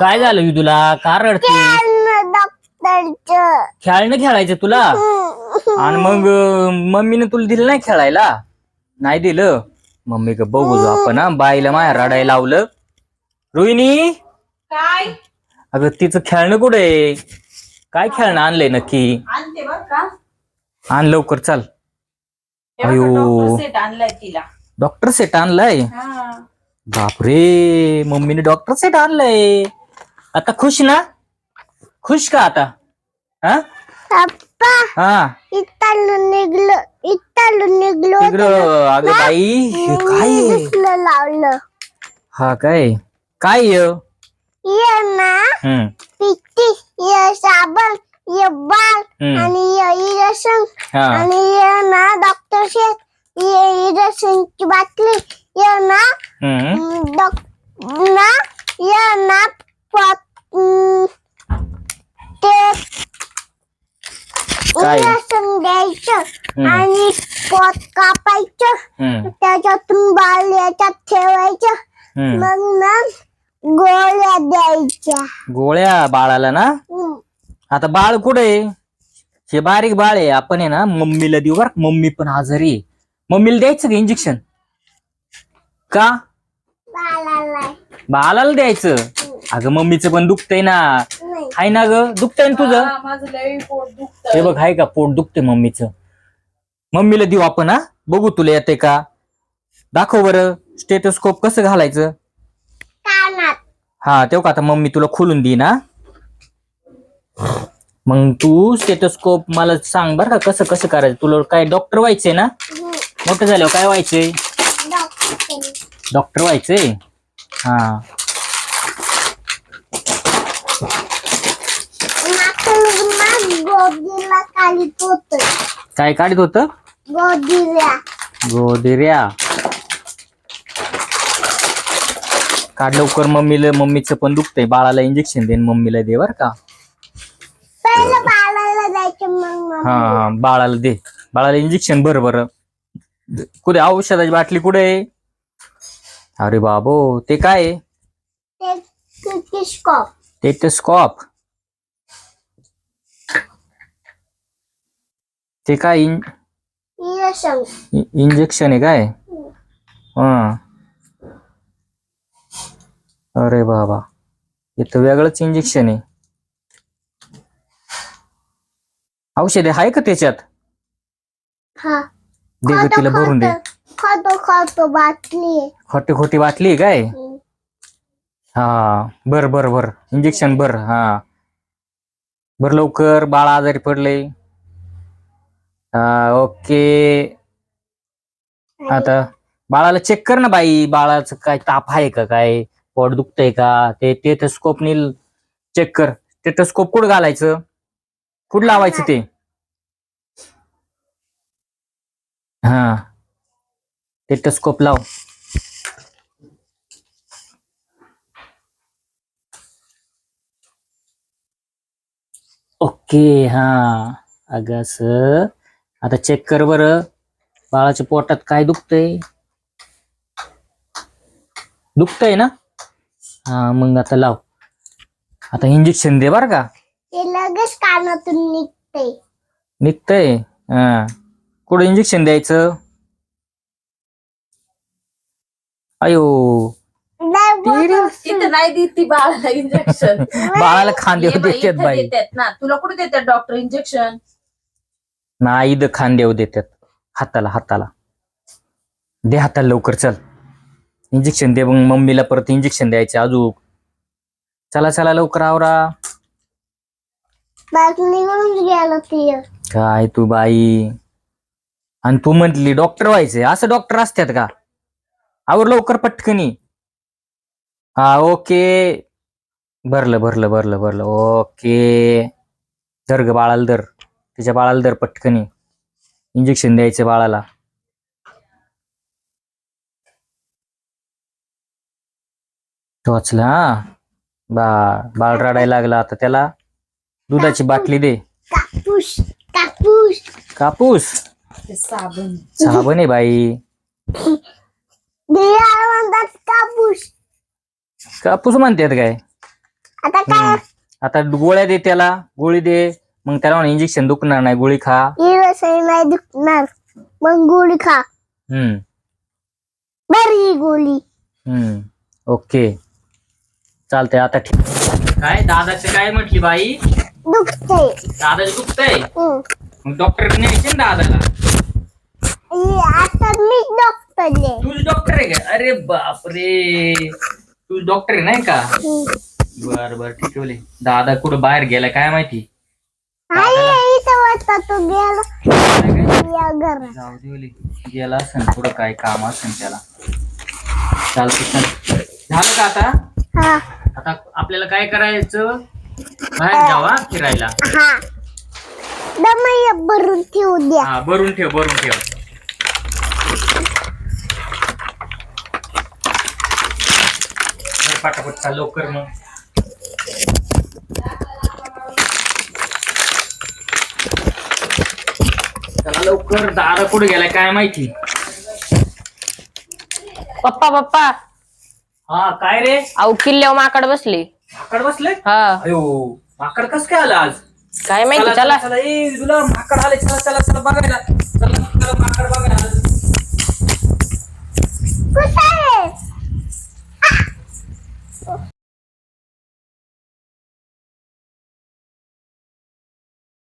काय झालं तुला? का रडते? खेळणं खेळायचं तुला? आणि मग मम्मीने तुला दिलं नाही खेळायला? नाही दिलं? मम्मी का बघू आपण हा. बाईला माया रडायला लावलं. रोहिणी काय अगं तिचं खेळणं कुठे? काय खेळणं आणलंय नक्की? आणते बर का? आण लवकर चाल. अयो अयो सेट आणलाय तिला. डॉक्टर सेट आणलाय? हा. बापरे मम्मीने डॉक्टर सेट आणलंय. आता खुश ना? खुश का आता? हा हा निघलो तिकडं. अगं बाई हे काय आहे? लावलं हा काय काय ये ना पिट्टी ये साबण ये बाल आणि ये रसम हा आणि ये ना डॉक्टर शेठ ये रसमची बाटली ये ना ना ये ना ते काय? रसम द्यायचं आणि पोट कापायचं त्याच्यातून बाल याच्यात ठेवायचं मग ना गोळ्या द्यायच्या. गोळ्या बाळाला ना? आता बाळ कुठे? हे बारीक बाळ आहे. आपण आहे ना मम्मीला देऊ बर. मम्मी पण आजारी आहे. मम्मीला द्यायचं का इंजेक्शन? का बाळाला द्यायचं? अगं मम्मीचं पण दुखतंय ना. हाय ना ग? दुखतंय ना तुझं? हा, माझं लय पोट दुखतंय. हे बघ हाय का पोट दुखतंय मम्मीचं. मम्मीला देऊ आपण हा. बघू तुला येते का? दाखव बरं स्टेथोस्कोप कसं घालायचं. हा तेव्हा आता मम्मी तुला खोलून देईन ना. मग तू स्टेथोस्कोप मला सांग बरं का कसं कसं करायचं. तुला काय डॉक्टर व्हायचंय ना? मोठं झाल्यावर काय व्हायचंय? डॉक्टर व्हायचंय. हा गोदीला काढीत होत काय काढत होत? गोदिऱ्या. काढ लवकर मम्मीला. मम्मीचं पण दुखतंय. बाळाला इंजेक्शन देईन मम्मीला दे बर का. पहिलं बाळाला द्यायचं मग हा बाळाला दे. बाळाला इंजेक्शन भर बरं. कुठे औषधाची बाटली कुठे? अरे बाबो ते काय? टेटस्कॉप. ते काय इंजेक्शन आहे काय? हा अरे बाबा हे तर वेगळंच इंजेक्शन आहे. औषध आहे का त्याच्यात? दे ग तिला भरून दे. खातो बाटली खोटी खोटी बाटली आहे काय? हा बर बर बर इंजेक्शन भर. हा बर लवकर. बाळ आजारी पडले. हा ओके. आता बाळाला चेक कर ना बाई. बाळाचं काय ताप आहे का? काय पोट दुखतंय का? ते टेटस्कोपनी चेक कर. टेटस्कोप कुठं घालायचं? कुठं लावायचं ते? हा टेटस्कोप लाव. ओके. हा अगं असं. आता चेक कर बरं. बाळाच्या पोटात काय दुखतंय? दुखतंय ना? हा मग आता लाव. आता इंजेक्शन दे बर का. ते लगेच कानातून निघतंय? हा कुठं इंजेक्शन द्यायचं? अयो इथं नाही देत ती बाळाला इंजेक्शन. बाळाला खांद्यावर देतात बाई. देतात ना. तुला कुठे देतात डॉक्टर इंजेक्शन? नाही इथं खांद्यावर देतात. हाताला हाताला दे. हाताला लवकर चल. इंजेक्शन दे. मग मम्मीला परत इंजेक्शन द्यायचे अजून. चला चला लवकर आवरा. निघून गेलं ते. काय तू बाई. आणि तू म्हटली डॉक्टर व्हायचंय. असं डॉक्टर असतात का? आवर लवकर पटकनी. हा ओके. भरलं भरलं भरलं भरलं. ओके. धर ग बाळाला धर. तिच्या बाळाला धर पटकनी. इंजेक्शन द्यायचं बाळाला. टोचला. बाळ रडायला लागला. आता त्याला दुधाची बाटली दे. कापूस कापूस कापूस साबण. साबण आहे बाई. म्हणतात कापूस. कापूस म्हणतात काय? आता काय आता गोळ्या दे त्याला, गोळी दे. मग त्याला इंजेक्शन दुखणार नाही, गोळी खा. ही रसाई नाही दुखणार मग गोळी खा. हम्म बरी ही गोळी. ओके चालतंय आता ठीक. काय दादाचं काय म्हटली बाई? दुखते. दादाचं दुखतंय? मग डॉक्टर न्यायचे ना दादाला. आता मीच डॉक्टर आहे. तूच डॉक्टर आहे का? अरे बापरे, तू डॉक्टर आहे नाही का? बर बर ठीक आहे. दादा कुठं बाहेर गेला काय माहिती. इथं वाटतं तो गेला या घरात. जाऊ दे ओले. गेला असेल पुढं काय काम असेल त्याला. चालतं झालं का आता? हा आता आपल्याला काय करायचं, बाहेर जावा फिरायला. हा दमय भरून ठेवू द्या. हा भरून ठेव भरून ठेव. पटापट चाल लवकर मग. चला लवकर, दादा कुठे गेलाय काय माहिती. पप्पा पप्पा हा काय रे? अहो किल्ल्यावर माकड बसले. माकड बसले? हा अयो माकड कस काय आलं आज? काय माहिती. चला चला ए तुला माकड आले, चला चला चला बघायला. चला चला माकड बघायला.